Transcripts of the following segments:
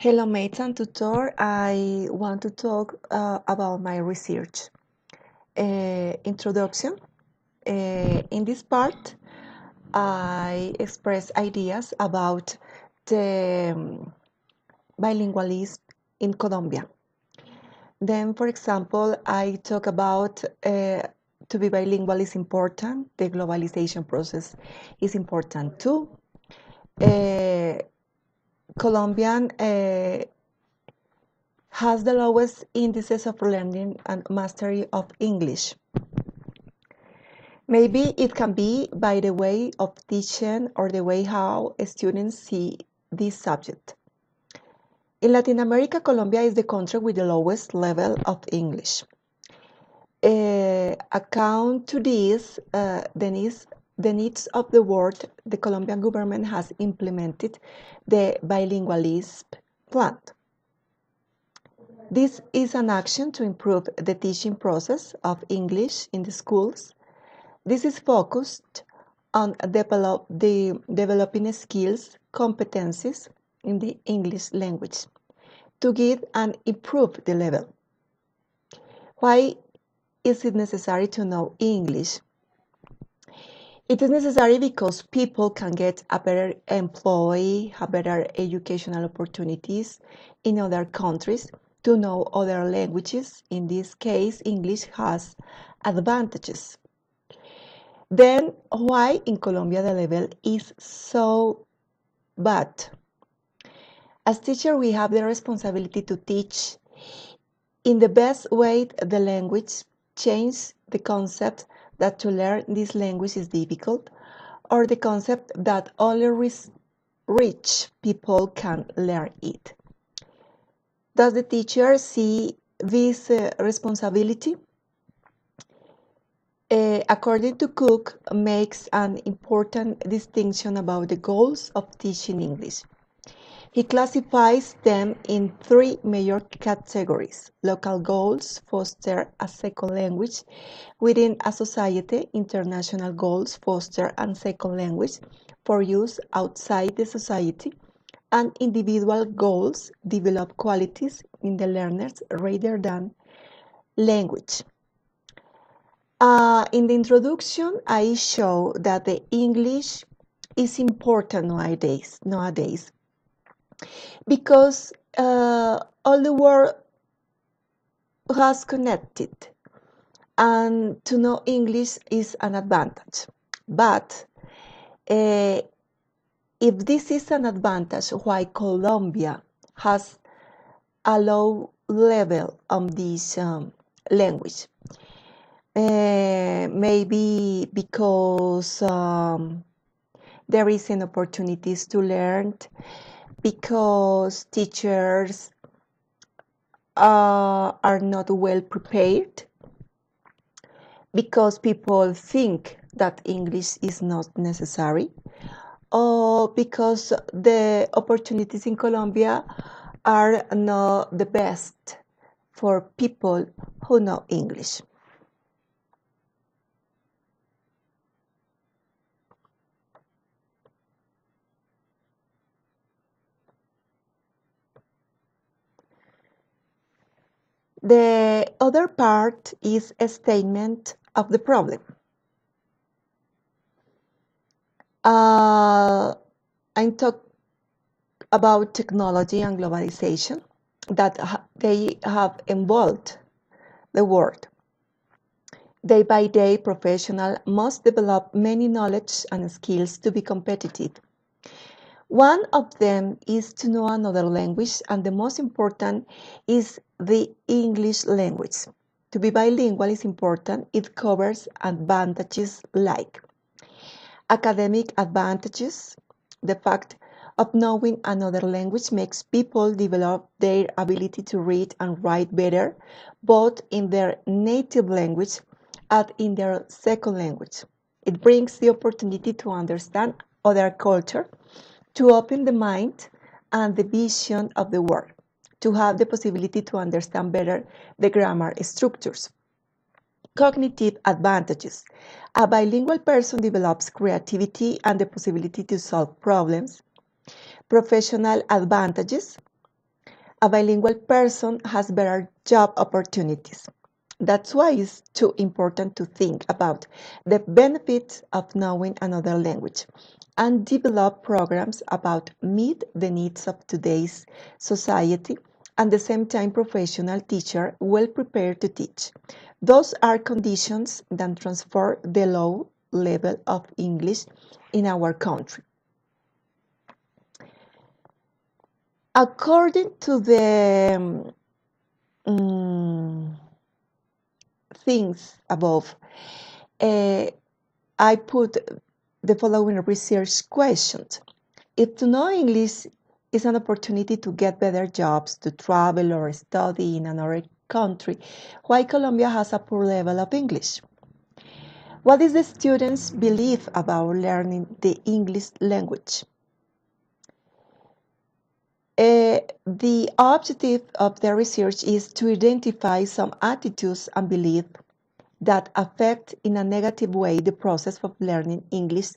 Hello, mates and tutor. I want to talk about my research. Introduction. In this part, I express ideas about the bilingualism in Colombia. Then, for example, I talk about to be bilingual is important. The globalization process is important too. Colombian has the lowest indices of learning and mastery of English. Maybe it can be by the way of teaching or the way how students see this subject. In Latin America, Colombia is the country with the lowest level of English. Account to this, the needs of the world, the Colombian government has implemented the bilingualism plan. This is an action to improve the teaching process of English in the schools. This is focused on developing skills, competencies in the English language to give and improve the level. Why is it necessary to know English? It is necessary because people can get a better employee, have better educational opportunities in other countries to know other languages. In this case, English has advantages. Then why in Colombia the level is so bad? As teacher, we have the responsibility to teach in the best way the language, change the concept that to learn this language is difficult, or the concept that only rich people can learn it. Does the teacher see this responsibility? According to Cook, makes an important distinction about the goals of teaching English. He classifies them in three major categories: local goals, foster a second language within a society; international goals, foster a second language for use outside the society; and individual goals, develop qualities in the learners rather than language. In the introduction, I show that the English is important nowadays because all the world has connected, and to know English is an advantage. But if this is an advantage, why Colombia has a low level on this language? Maybe because there isn't opportunities to learn, because teachers are not well prepared, because people think that English is not necessary, or because the opportunities in Colombia are not the best for people who know English. The other part is a statement of the problem. I'm talking about technology and globalization, that they have involved the world. Day by day, professionals must develop many knowledge and skills to be competitive. One of them is to know another language, and the most important is the English language. To be bilingual is important. It covers advantages like academic advantages. The fact of knowing another language makes people develop their ability to read and write better, both in their native language and in their second language. It brings the opportunity to understand other culture, to open the mind and the vision of the world, to have the possibility to understand better the grammar structures. Cognitive advantages. A bilingual person develops creativity and the possibility to solve problems. Professional advantages. a bilingual person has better job opportunities. That's why it's too important to think about the benefits of knowing another language and develop programs about meet the needs of today's society and at the same time professional teacher well prepared to teach. Those are conditions that transform the low level of English in our country. According to the things above, I put the following research questions. If to know English is an opportunity to get better jobs, to travel or study in another country, why Colombia has a poor level of English? What is the students' belief about learning the English language? The objective of the research is to identify some attitudes and beliefs that affect in a negative way the process of learning English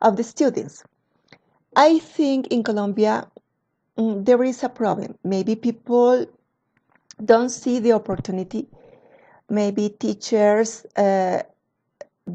of the students. I think in Colombia there is a problem. Maybe people don't see the opportunity. Maybe teachers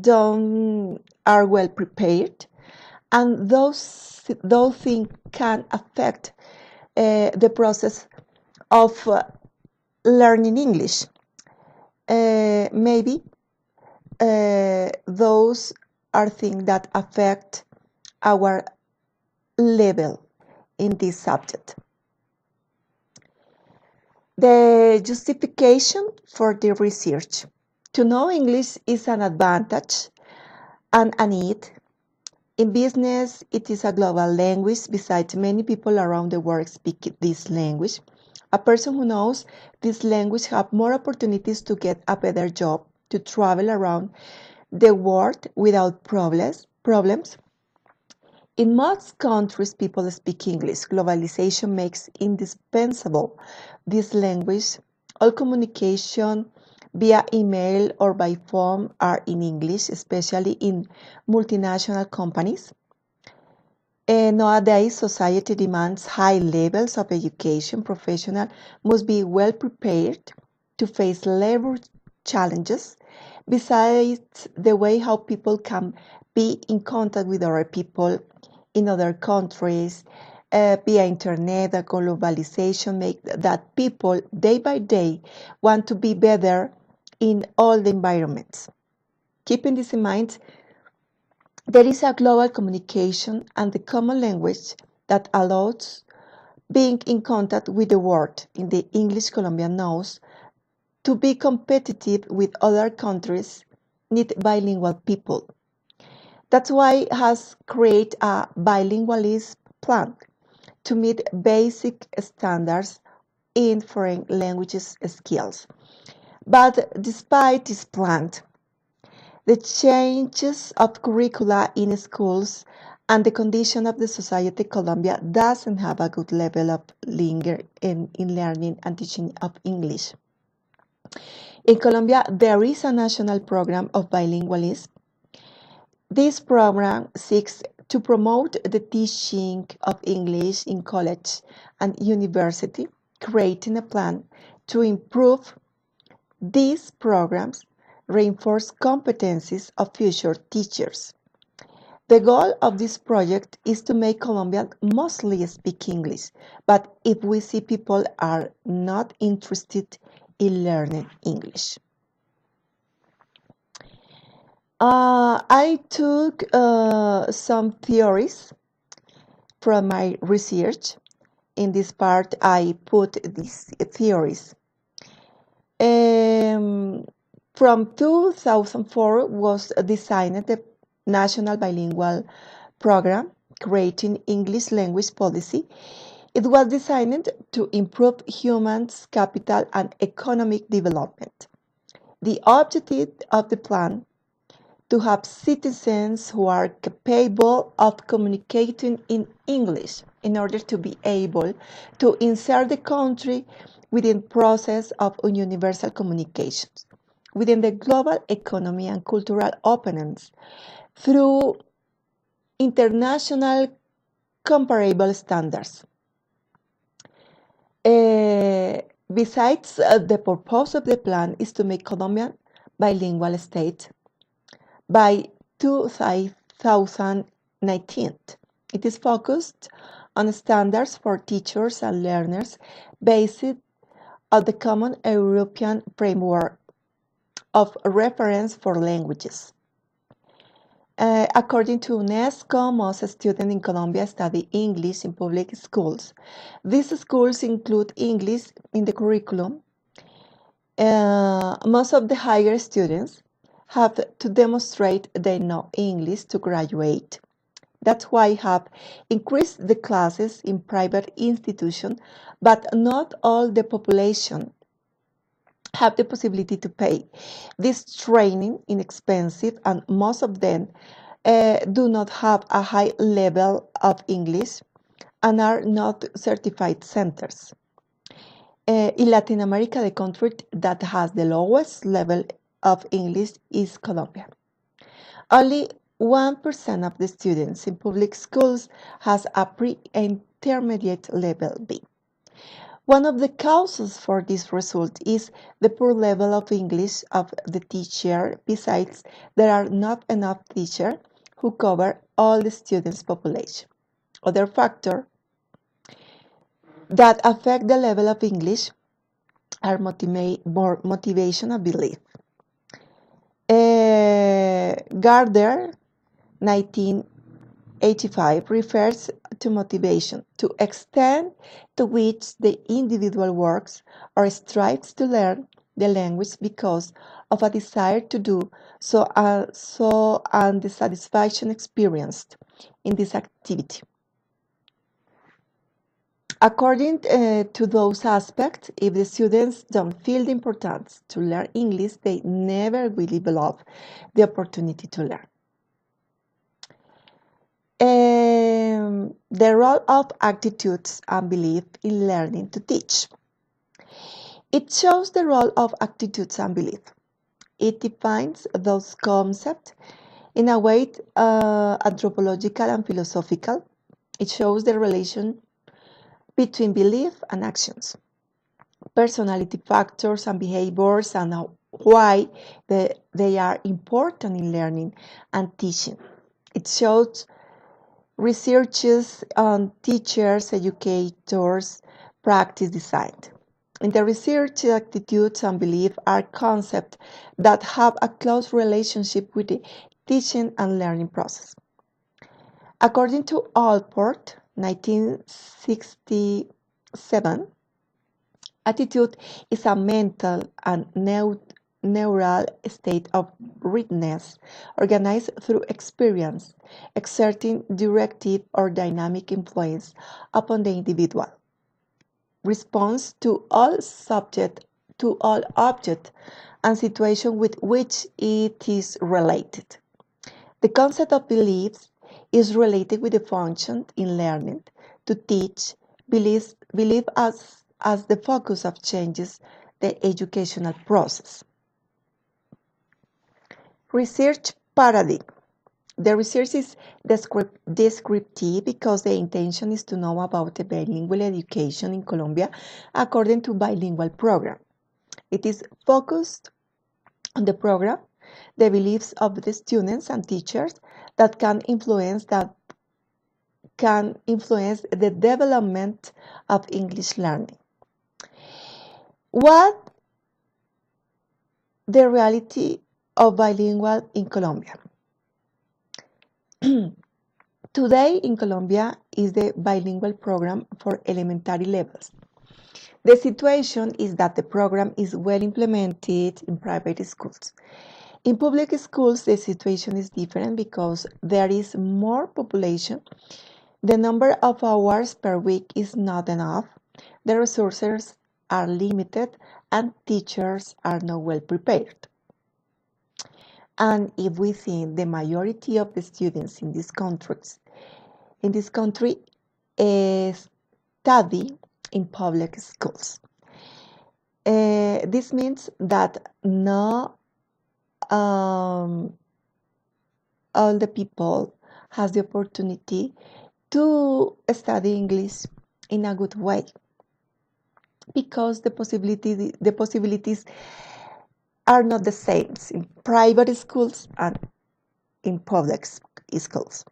don't are well prepared, and those things can affect the process of learning English. Maybe those are things that affect our level in this subject. The justification for the research. To know English is an advantage and a need. In business, it is a global language. Besides, many people around the world speak this language. A person who knows this language has more opportunities to get a better job, to travel around the world without problems. In most countries, people speak English. Globalization makes indispensable this language. All communication via email or by phone are in English, especially in multinational companies. Nowadays, society demands high levels of education. Professionals must be well prepared to face labor challenges. Besides, the way how people can be in contact with other people in other countries via internet, the globalization make that people day by day want to be better in all the environments. Keeping this in mind, there is a global communication and the common language that allows being in contact with the world in the English Colombia knows to be competitive with other countries need bilingual people. That's why it has created a bilingualism plan to meet basic standards in foreign languages skills. But despite this plan, the changes of curricula in schools and the condition of the society Colombia doesn't have a good level of linger in learning and teaching of English. In Colombia, there is a national program of bilingualism. This program seeks to promote the teaching of English in college and university, creating a plan to improve these programs, reinforce competencies of future teachers. The goal of this project is to make Colombians mostly speak English, but if we see people are not interested in learning English. I took some theories from my research. In this part, I put these theories. From 2004 was designed the National Bilingual Program, creating English language policy. It was designed to improve human capital and economic development. The objective of the plan to have citizens who are capable of communicating in English in order to be able to insert the country within the process of universal communications, within the global economy and cultural openness through international comparable standards. Besides, the purpose of the plan is to make Colombia bilingual state by 2019. It is focused on standards for teachers and learners based on the Common European Framework of Reference for Languages. According to UNESCO, most students in Colombia study English in public schools. These schools include English in the curriculum. Most of the higher students have to demonstrate they know English to graduate. That's why have increased the classes in private institutions, but not all the population have the possibility to pay. This training is inexpensive, and most of them do not have a high level of English and are not certified centers. In Latin America, the country that has the lowest level of English is Colombia. Only 1% of the students in public schools has a pre-intermediate level B. One of the causes for this result is the poor level of English of the teacher. Besides, there are not enough teachers who cover all the students' population. Other factors that affect the level of English are more motivation and belief. Gardner, 1985, refers to motivation, to extent to which the individual works or strives to learn the language because of a desire to do so, and the satisfaction experienced in this activity. According to those aspects, if the students don't feel the importance to learn English, they never will develop the opportunity to learn. The role of attitudes and belief in learning to teach. It shows the role of attitudes and belief. It defines those concepts in a way anthropological and philosophical. It shows the relation between belief and actions, personality factors and behaviors, and why they are important in learning and teaching. It shows researches on teachers, educators, practice design. In the research, attitudes and belief are concepts that have a close relationship with the teaching and learning process. According to Allport, 1967, attitude is a mental and neural state of readiness organized through experience, exerting directive or dynamic influence upon the individual. Response to all object and situation with which it is related. The concept of beliefs is related with the function in learning to teach. Belief as the focus of changes the educational process. Research paradigm. The research is descriptive because the intention is to know about the bilingual education in Colombia according to bilingual program. It is focused on the program, the beliefs of the students and teachers that can influence the development of English learning. What the reality of bilingual in Colombia? Today in Colombia is the bilingual program for elementary levels. The situation is that the program is well implemented in private schools. In public schools, the situation is different because there is more population. The number of hours per week is not enough. The resources are limited and teachers are not well prepared. And if we think the majority of the students in this country study in public schools. This means that not all the people has the opportunity to study English in a good way. because the possibilities are not the same in private schools and in public schools.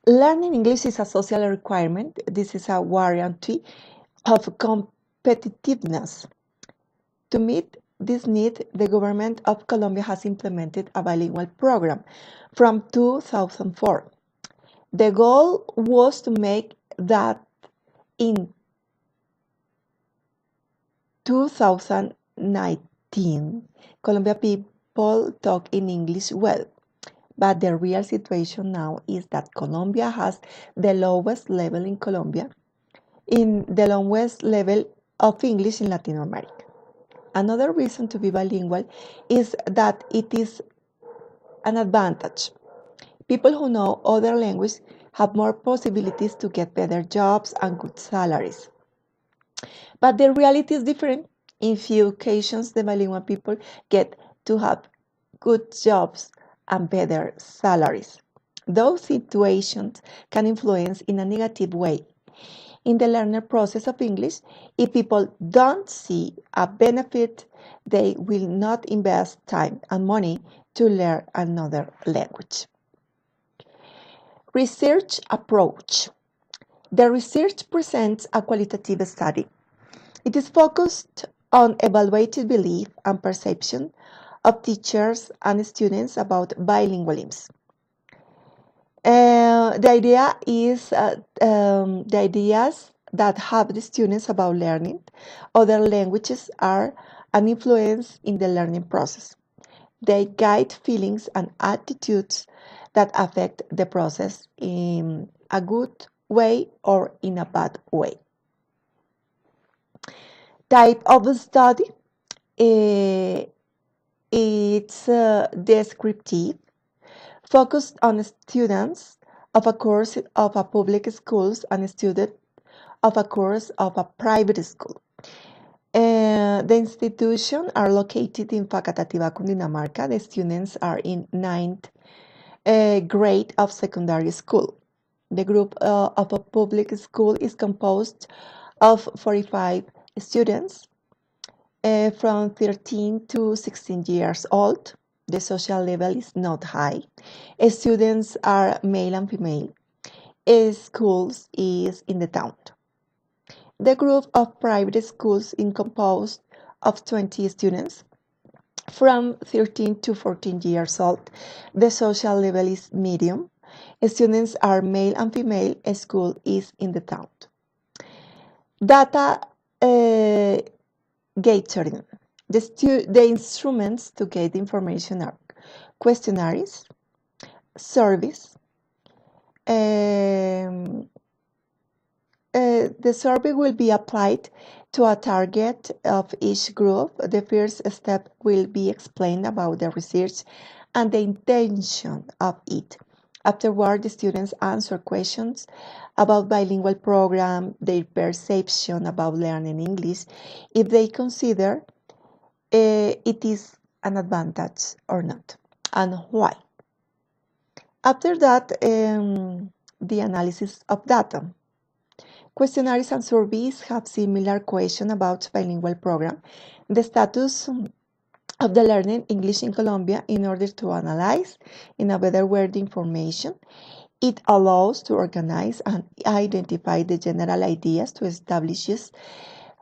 Learning English is a social requirement. This is a guarantee of competitiveness. To meet this need, the government of Colombia has implemented a bilingual program from 2004. The goal was to make that in 2019, Colombia people talk in English well. But the real situation now is that Colombia has the lowest level in Colombia, in the lowest level of English in Latin America. Another reason to be bilingual is that it is an advantage. People who know other languages have more possibilities to get better jobs and good salaries. But the reality is different. In few occasions, the bilingual people get to have good jobs and better salaries. Those situations can influence in a negative way in the learning process of English. If people don't see a benefit, they will not invest time and money to learn another language. Research approach. The research presents a qualitative study. It is focused on evaluating belief and perception of teachers and students about bilingualism. The ideas that have the students about learning other languages are an influence in the learning process. They guide feelings and attitudes that affect the process in a good way or in a bad way. Type of study. It's descriptive, focused on students of a course of a public schools and students of a course of a private school. The institutions are located in Facatativá, Cundinamarca. The students are in 9th grade of secondary school. The group of a public school is composed of 45 students from 13 to 16 years old. The social level is not high. Students are male and female. Schools is in the town. The group of private schools is composed of 20 students from 13 to 14 years old. The social level is medium. Students are male and female. School is in the town. Data gathering. The instruments to get information are questionnaires, surveys. The survey will be applied to a target of each group. The first step will be explained about the research and the intention of it. Afterward, the students answer questions about bilingual program, their perception about learning English, if they consider it is an advantage or not, and why. After that, the analysis of data. Questionnaires and surveys have similar questions about bilingual program, the status of the learning English in Colombia in order to analyze in a better way the information. It allows to organize and identify the general ideas to establish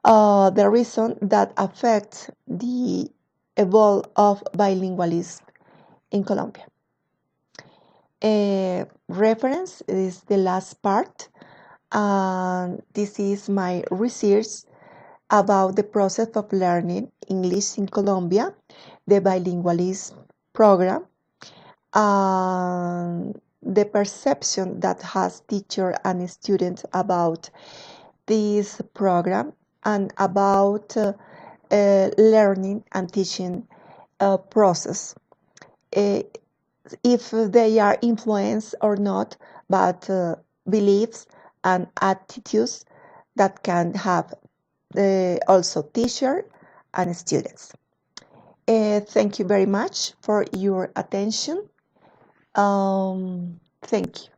the reason that affects the evolution of bilingualism in Colombia. Reference is the last part. This is my research about the process of learning English in Colombia, the bilingualism program, the perception that has teacher and students about this program, and about learning and teaching process. If they are influenced or not, but beliefs and attitudes that can have also teacher and students. Thank you very much for your attention. Thank you.